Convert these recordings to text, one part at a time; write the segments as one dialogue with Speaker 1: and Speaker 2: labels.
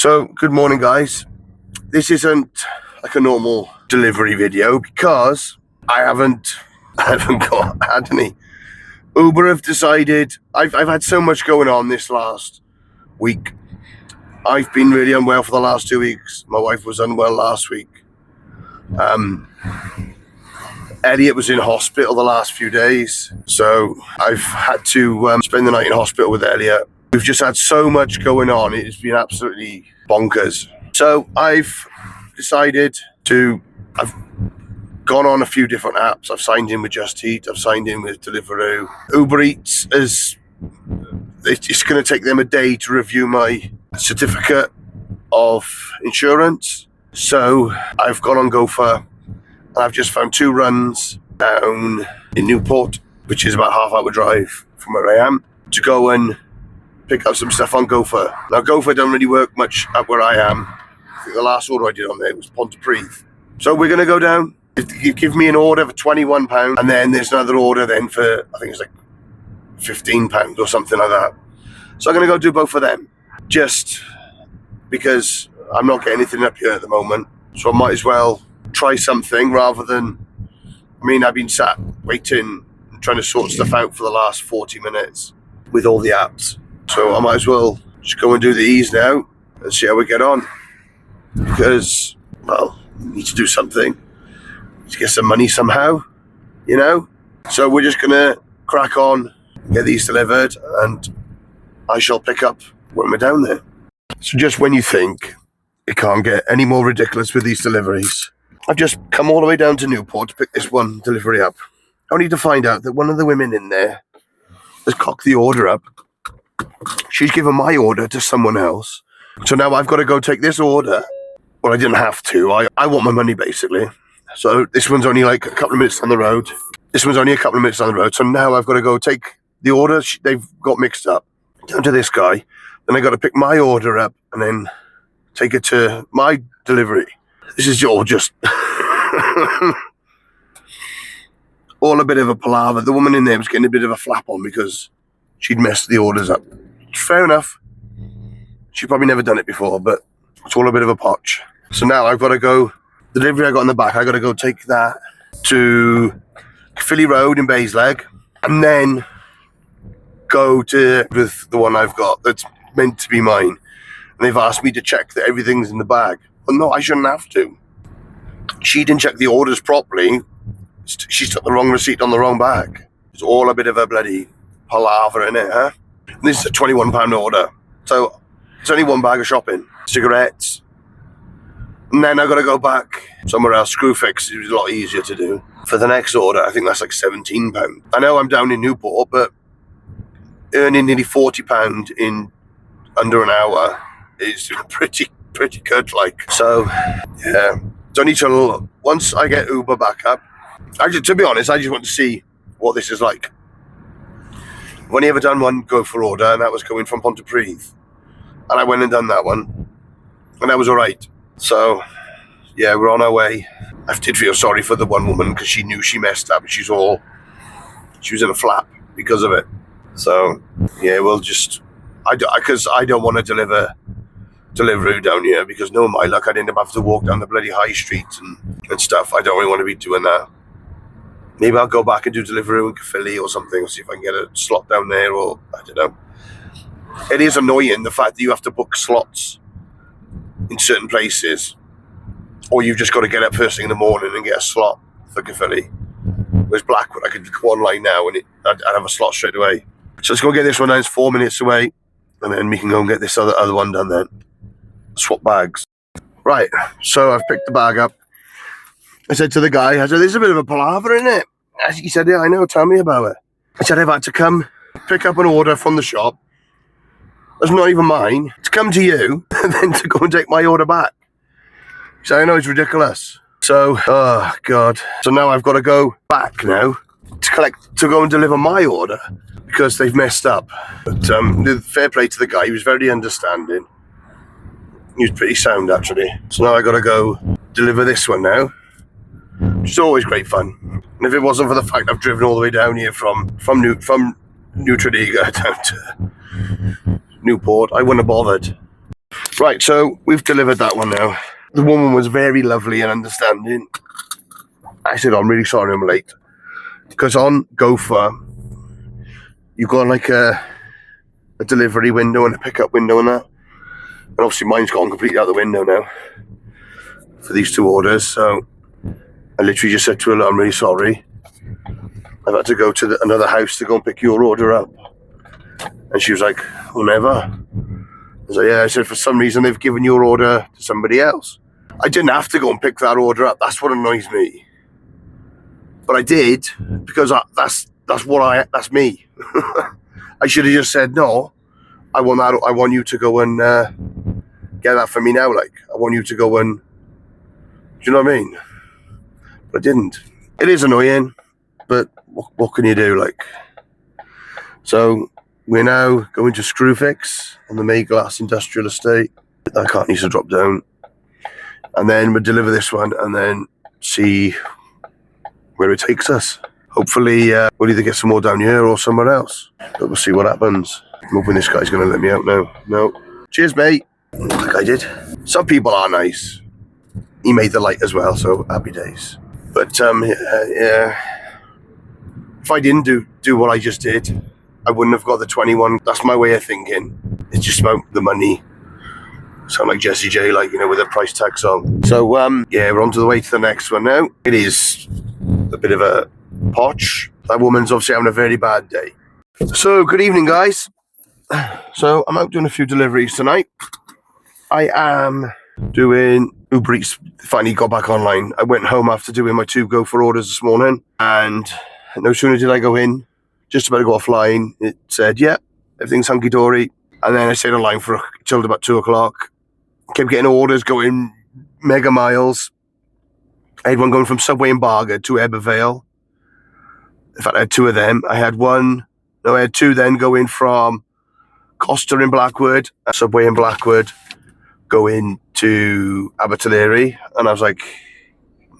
Speaker 1: So, good morning guys. This isn't like a normal delivery video because I haven't had any. Uber have decided, I've had so much going on this last week. I've been really unwell for the last 2 weeks. My wife was unwell last week. Elliot was in hospital the last few days, so I've had to spend the night in hospital with Elliot. We've just had so much going on, it's been absolutely bonkers. So I've decided I've gone on a few different apps. I've signed in with Just Eat, I've signed in with Deliveroo. Uber Eats it's going to take them a day to review my certificate of insurance. So I've gone on Gophr, and I've just found 2 runs down in Newport, which is about a half-hour drive from where I am, to go and pick up some stuff on Gophr. Now Gophr don't really work much up where I am. I think the last order I did on there was Pontypridd. So we're going to go down. You give me an order for £21, and then there's another order then for, I think it's like £15 or something like that. So I'm going to go do both of them, just because I'm not getting anything up here at the moment. So I might as well try something rather than, I've been sat waiting, trying to sort stuff out for the last 40 minutes with all the apps. So I might as well just go and do these now and see how we get on. Because, well, we need to do something to get some money somehow, you know? So we're just going to crack on, get these delivered, and I shall pick up when we're down there. So just when you think it can't get any more ridiculous with these deliveries, I've just come all the way down to Newport to pick this one delivery up. I need to find out that one of the women in there has cocked the order up. She's given my order to someone else. So now I've got to go take this order. Well, I didn't have to. I want my money, basically. So this one's only like a couple of minutes down the road. This one's only a couple of minutes down the road. So now I've got to go take the order. They've got mixed up. Down to this guy. Then I got to pick my order up and then take it to my delivery. This is all just all a bit of a palaver. The woman in there was getting a bit of a flap on because she'd messed the orders up. Fair enough. She's probably never done it before, but it's all a bit of a potch. So now I've got to go, the delivery I got in the back, I got to go take that to Philly Road in Baysleg, and then go to with the one I've got that's meant to be mine. And they've asked me to check that everything's in the bag. Well, no, I shouldn't have to. She didn't check the orders properly. She took the wrong receipt on the wrong bag. It's all a bit of a bloody palaver in it, huh? And this is a £21 order. So it's only one bag of shopping. Cigarettes. And then I've got to go back somewhere else. Screwfix. It was a lot easier to do. For the next order, I think that's like £17. I know I'm down in Newport, but earning nearly £40 in under an hour is pretty good, like. So, yeah. It's only till once I get Uber back up. Actually, to be honest, I just want to see what this is like. I've only ever done one Gophr order, and that was going from Pontypridd. And I went and done that one. And that was all right. So, yeah, we're on our way. I did feel sorry for the one woman because she knew she messed up. She was in a flap because of it. So, yeah, we'll just, because I don't want to deliver Deliveroo down here because no, my luck, I'd end up having to walk down the bloody high street and stuff. I don't really want to be doing that. Maybe I'll go back and do Deliveroo in Philly or something, see if I can get a slot down there, or I don't know. It is annoying, the fact that you have to book slots in certain places, or you've just got to get up first thing in the morning and get a slot for Philly. Whereas Blackwood, I could go online now and I'd have a slot straight away. So let's go get this one down. It's 4 minutes away, and then we can go and get this other one done then. Swap bags. Right, so I've picked the bag up. I said to the guy, there's a bit of a palaver in it. He said, yeah, I know, tell me about it. I said, I've had to come pick up an order from the shop. That's not even mine. To come to you, and then to go and take my order back. He said, I know, it's ridiculous. So, oh, God. So now I've got to go back now to go and deliver my order because they've messed up. But fair play to the guy. He was very understanding. He was pretty sound, actually. So now I've got to go deliver this one now. Which is always great fun. And if it wasn't for the fact I've driven all the way down here from Newport down to Newport, I wouldn't have bothered. Right, so we've delivered that one now. The woman was very lovely and understanding. I said, I'm really sorry I'm late. Because on Gophr, you've got like a delivery window and a pickup window and that. And obviously mine's gone completely out the window now for these two orders. So I literally just said to her, look, I'm really sorry. I've had to go to another house to go and pick your order up. And she was like, oh, never. I was like, yeah, I said, for some reason they've given your order to somebody else. I didn't have to go and pick that order up. That's what annoys me. But I did, because that's me. I should have just said, no, I want you to go and get that for me now. Like, I want you to go and, do you know what I mean? But I didn't. It is annoying, but what can you do? Like, so we're now going to Screwfix on the Mayglass Industrial Estate. That car needs to drop down. And then we'll deliver this one and then see where it takes us. Hopefully, we'll either get some more down here or somewhere else. But we'll see what happens. I'm hoping this guy's going to let me out now. No. Cheers, mate. Like I did. Some people are nice. He made the light as well, so happy days. But, yeah. If I didn't do what I just did, I wouldn't have got the 21. That's my way of thinking. It's just about the money. Sound like Jessie J, like, you know, with a price tag song. So, yeah, we're on to the way to the next one now. It is a bit of a potch. That woman's obviously having a very bad day. So, good evening, guys. So, I'm out doing a few deliveries tonight. I am doing Uber Eats. Finally got back online. I went home after doing my 2 Gophr orders this morning, and no sooner did I go in, just about to go offline, it said, yeah, everything's hunky-dory. And then I stayed online till about 2 o'clock. Kept getting orders going mega miles. I had one going from Subway in Bargard to Ebervale. In fact, I had 2 of them. I had 2 then going from Costa in Blackwood, Subway in Blackwood, going to Abertillery. And I was like,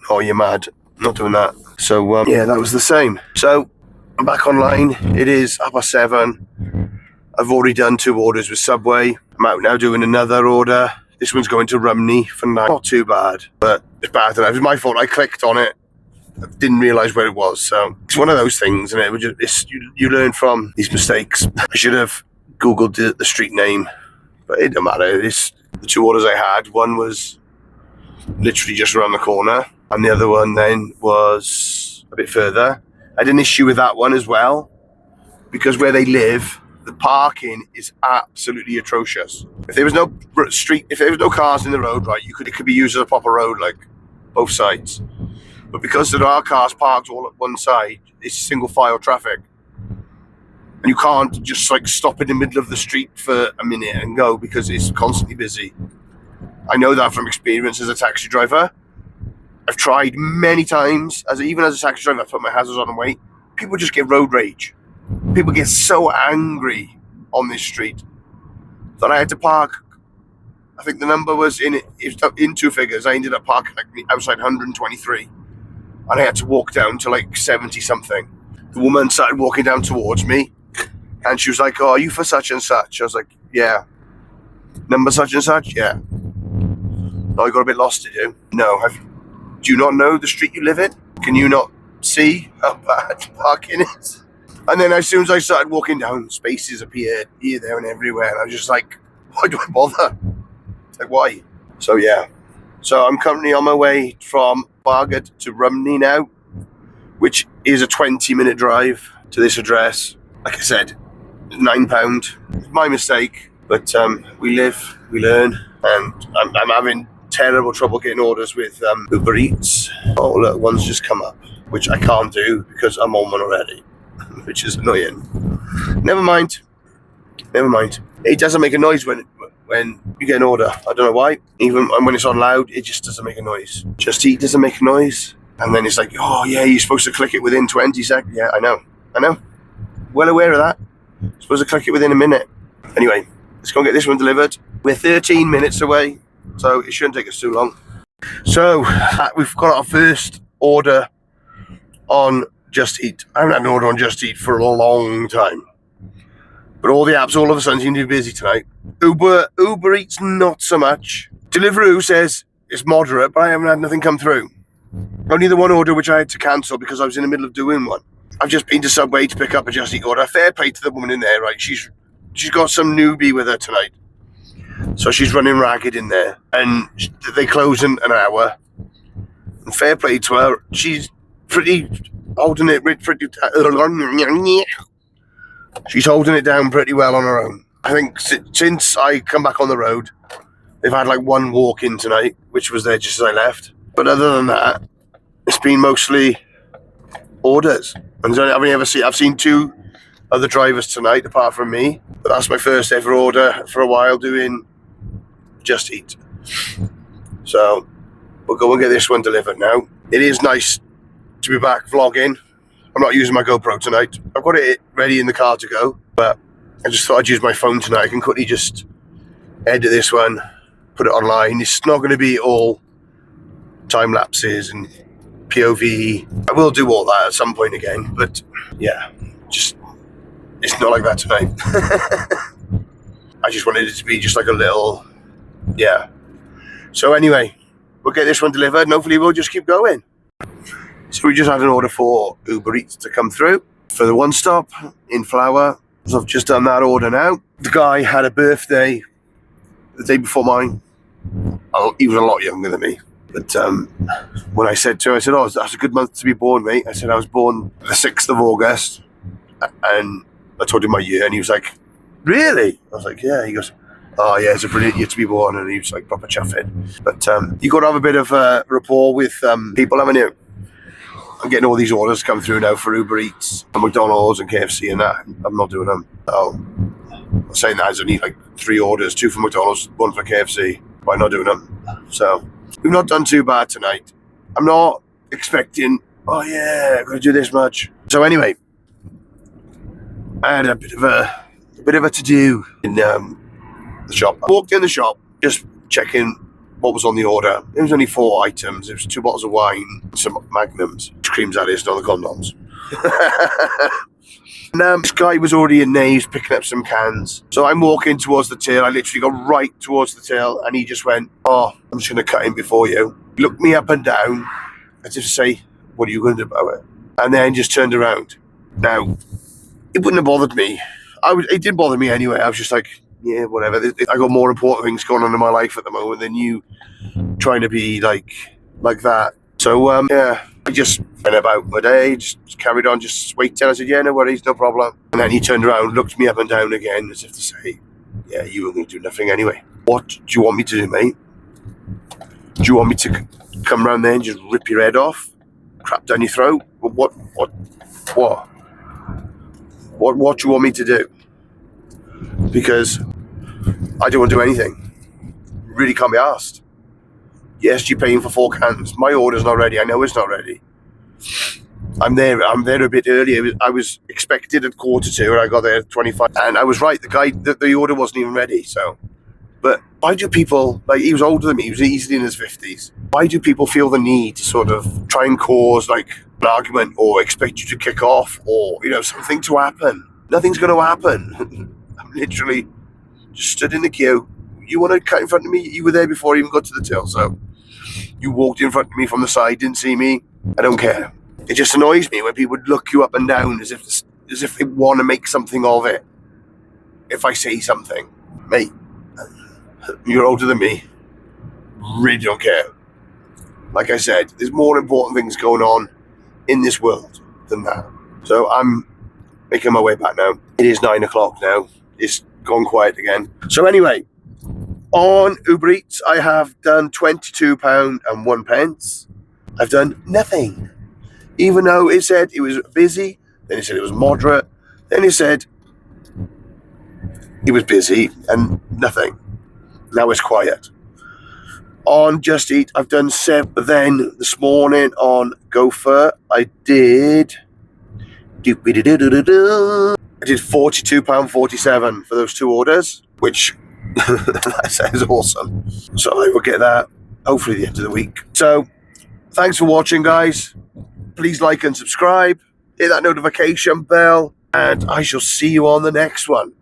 Speaker 1: oh, you're mad. I'm not doing that. So, yeah, that was the same. So, I'm back online. It is 7:30. I've already done 2 orders with Subway. I'm out now doing another order. This one's going to Rumney for 9. Not too bad, but it's bad enough. It was my fault. I clicked on it. I didn't realise where it was. So it's one of those things, and you learn from these mistakes. I should have Googled the street name, but it don't matter. It's the 2 orders I had. One was literally just around the corner, and the other one then was a bit further. I had an issue with that one as well, because where they live, the parking is absolutely atrocious. If there was no cars in the road, right, it could be used as a proper road, like both sides. But because there are cars parked all at one side, it's single file traffic, and you can't just like stop in the middle of the street for a minute and go, because it's constantly busy. I know that from experience as a taxi driver. I've tried many times, even as a taxi driver, I've put my hazards on and wait. People just get road rage. People get so angry on this street that I had to park. I think the number was in 2 figures. I ended up parking outside 123, and I had to walk down to like 70 something. The woman started walking down towards me, and she was like, "Oh, are you for such and such?" I was like, "Yeah." "Number such and such?" "Yeah." "Oh, you got a bit lost, did you?" "No." "Do you not know the street you live in? Can you not see how bad parking is?" And then as soon as I started walking down, spaces appeared here, there, and everywhere. And I was just like, why do I bother? Like, why? So, yeah. So I'm currently on my way from Bargard to Rumney now, which is a 20-minute drive to this address. Like I said, £9. It's my mistake, but we live, we learn, and I'm having terrible trouble getting orders with Uber Eats. Oh, look, one's just come up, which I can't do because I'm on one already, which is annoying. Never mind. It doesn't make a noise when you get an order. I don't know why. Even when it's on loud, it just doesn't make a noise. Just Eat doesn't make a noise. And then it's like, oh yeah, you're supposed to click it within 20 seconds. Yeah, I know. Well aware of that. You're supposed to click it within a minute. Anyway, let's go and get this one delivered. We're 13 minutes away, so it shouldn't take us too long. So we've got our first order on Just Eat. I haven't had an order on Just Eat for a long time. But all the apps all of a sudden seem to be busy tonight. Uber Eats, not so much. Deliveroo says it's moderate, but I haven't had nothing come through. Only the one order which I had to cancel because I was in the middle of doing one. I've just been to Subway to pick up a Just Eat order. Fair play to the woman in there, right? She's got some newbie with her tonight. So she's running ragged in there. And they close in an hour. And fair play to her. She's pretty holding it she's holding it down pretty well on her own. I think since I come back on the road, they've had like one walk-in tonight, which was there just as I left. But other than that, it's been mostly orders. And I've seen 2 other drivers tonight, apart from me. But that's my first ever order for a while doing Just Eat. So we'll go and get this one delivered now. It is nice to be back vlogging. I'm not using my GoPro tonight. I've got it ready in the car to go, but I just thought I'd use my phone tonight. I can quickly just edit this one, put it online. It's not going to be all time lapses and POV. I will do all that at some point again, but yeah, just it's not like that tonight. I just wanted it to be just like a little, yeah. So anyway, we'll get this one delivered and hopefully we'll just keep going. So we just had an order for Uber Eats to come through for the one stop in Flower. So I've just done that order now. The guy had a birthday the day before mine. He was a lot younger than me. But when I said to him, I said, oh, that's a good month to be born, mate. I said, I was born the 6th of August. And I told him my year and he was like, really? I was like, yeah. He goes, oh yeah, it's a brilliant year to be born. And he was like proper chuffing. But you got to have a bit of rapport with people, haven't you? I'm getting all these orders come through now for Uber Eats and McDonald's and KFC and that. I'm not doing them. So I'm saying that I only like 3 orders, 2 for McDonald's, 1 for KFC, but I'm not doing them. So we've not done too bad tonight. I'm not expecting, oh yeah, I'm going to do this much. So anyway, I had a bit of a to-do in the shop. I walked in the shop, just checking what was on the order. It was only 4 items. It was 2 bottles of wine, some Magnums, which creams that is, not the condoms. And this guy was already in there. He was picking up some cans. So I'm walking towards the till. I literally got right towards the till, and he just went, oh, I'm just going to cut in before you. He looked me up and down, as if to say, what are you going to do about it? And then just turned around. Now, it wouldn't have bothered me. It didn't bother me anyway. I was just like, yeah, whatever. I got more important things going on in my life at the moment than you trying to be like that. So, yeah, I just went about my day, just carried on, just waiting. I said, yeah, no worries, no problem. And then he turned around, looked me up and down again, as if to say, yeah, you were going to do nothing anyway. What do you want me to do, mate? Do you want me to come round there and just rip your head off? Crap down your throat? What do you want me to do? Because I don't want to do anything. Really can't be asked. Yes, you're paying for 4 cans. My order's not ready. I know it's not ready. I'm there a bit earlier. I was expected at 1:45 and I got there at 25. And I was right. The order wasn't even ready. So, but why do people, like, he was older than me. He was easily in his 50s. Why do people feel the need to sort of try and cause like an argument or expect you to kick off or, you know, something to happen? Nothing's going to happen. I'm literally just stood in the queue. You want to cut in front of me? You were there before I even got to the till, so you walked in front of me from the side, didn't see me. I don't care. It just annoys me when people look you up and down as if they want to make something of it. If I say something, mate, you're older than me. Really don't care. Like I said, there's more important things going on in this world than that. So I'm making my way back now. It is 9 o'clock now. It's gone quiet again. So anyway, on Uber Eats, I have done £22.01. I've done nothing. Even though it said it was busy, then it said it was moderate, then it said it was busy and nothing. Now it's quiet. On Just Eat, I've done 7. Then this morning on Gophr, I did £42.47 for those 2 orders, which that sounds awesome. So I will get that hopefully at the end of the week. So thanks for watching, guys. Please like and subscribe, hit that notification bell, and I shall see you on the next one.